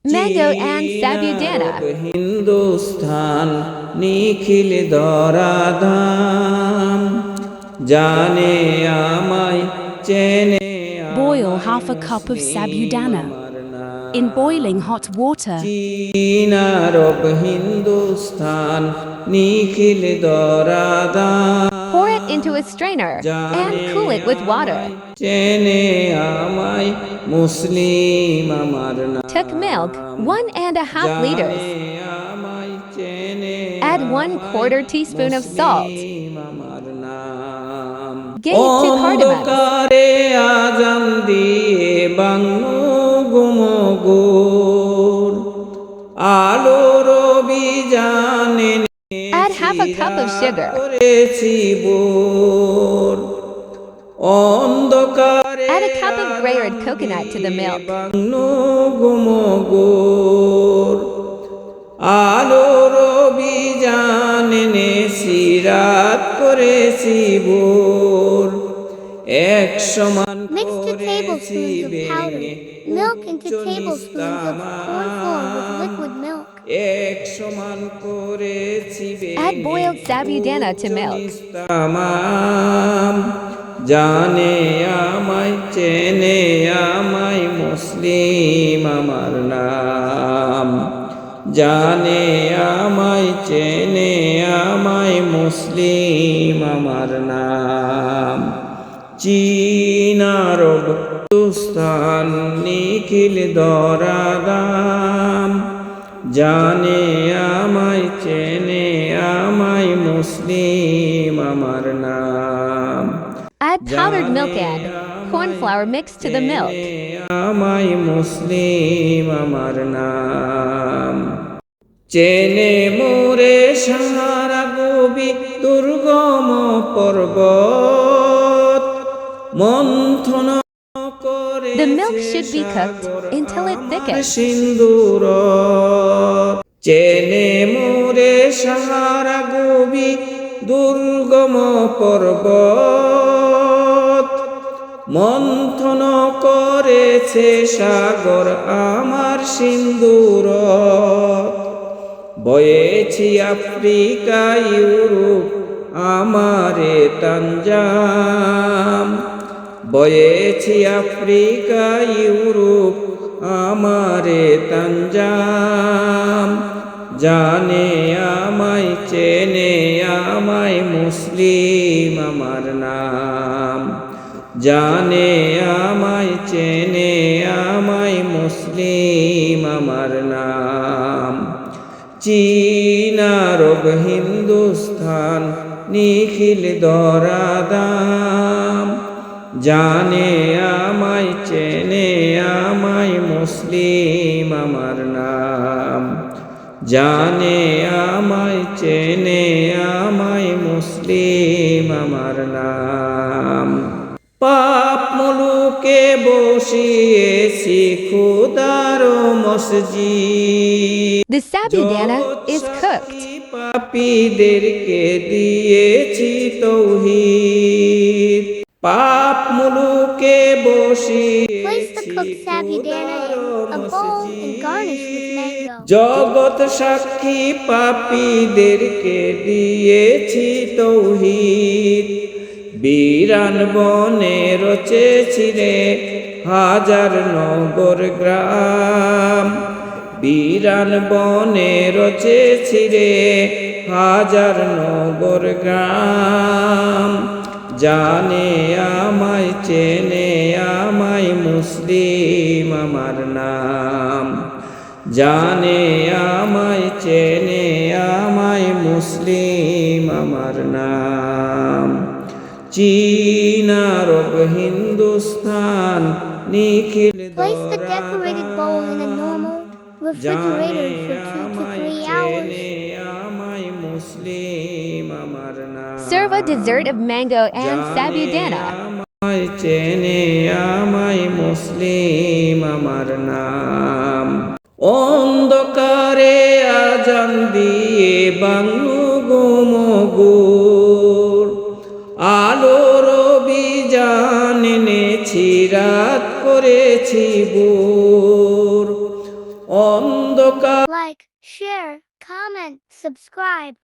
Mango and Sabudana. Hindustan নিখিল দরাধাম জানে আমায় চেনে Boil half a cup of sabudana in boiling hot water. চীন আরব হিন্দুস্থান নিখিল দরাধাম Pour it into a strainer and cool it with water. চেনে আমায় মুসলিম আমার নাম Took milk, 1.5 liters. আমায় চেনে Add 1/4 teaspoon of salt. মুসলিম আমার নাম Gaze to cardamom. অন্ধকারে আজান দিয়ে বাংলো গুমগুর আলোর অভিযানে Add half a cup of sugar. করেছি বোর অন্ধকারে Add a cup of grated coconut to the milk. বাংলো গুমগুর আলোর অভিযানে সিরাত করেছি বোর এক সমান Mix 2 করেছি tablespoons of powdered ভেঙে milk into tablespoons of corn flour with liquid milk. এক সমান করেছি Add boiled sabudana to milk. তামাম জানে আমায় চেনে আমায় মুসলিম আমার নাম জানে আমায় চেনে আমায় মুসলিম আমার নাম চীন আরব হিন্দুস্তান নিখিল দরাদাম জানে আমায় চেনে আমায় মুসলিম আমার নাম Add powdered milk and corn flour mixed to the milk. আমায় মুসলিম আমার নাম চেনে মোরে সাহারা গবি দুর্গম পর্বত মন্থন করে The milk should be cooked until it thickens. সিন্দুর চেনে মোরে সাহারা গবি দুর্গম পর্বত মন্থন করেছে সাগর আমার সিন্দুর বয়েছি আফ্রিকা ইউরোপ আমারে তানজাম বয়েছি আফ্রিকা ইউরোপ আমারে তানজাম জানে আমায় চেনে আমায় মুসলিম আমার নাম জানে আমায় চেনে আমায় মুসলিম আমার নাম চীন আরব হিন্দুস্থান নিখিল দরাদাম জানে আমায় চেনে আমায় মুসলিম আমার নাম জানে আমায় চেনে আমায় মুসলিম আমার নাম পাপ মুলুকে বসিয়েছি খোদার মসজিদ The sabudana is cooked. পাপীদেরকে দিয়েছি তৌহিদ পাপ মুলুকে Place the বসিয়েছি cooked sabudana in a bowl and garnish with mango. জগৎ সাক্ষী পাপীদেরকে দিয়েছি তৌহিদ বিরান বনে রচেছি রে হাজার নগর গ্রাম বিরান বনে রচেছি রে হাজার নগর গ্রাম জানে আমায় চেনে আমায় মুসলিম আমার নাম জানে আমায় চেনে আমায় মুসলিম আমার নাম চীন আরব হিন্দুস্তান নিখিল Place the decorated bowl in a normal refrigerator for 2 to 3 hours. আমায় মুসলিম আমার নাম Serve a dessert of mango and sabudana. আমায় চেনে আমায় মুসলিম আমার নাম অন্ধকারে আজান দিয়ে বাংলো গুমগুর আলোর অভিযান এনেছি রাত করেছি বোর অন্ধকার Like, share, comment, subscribe.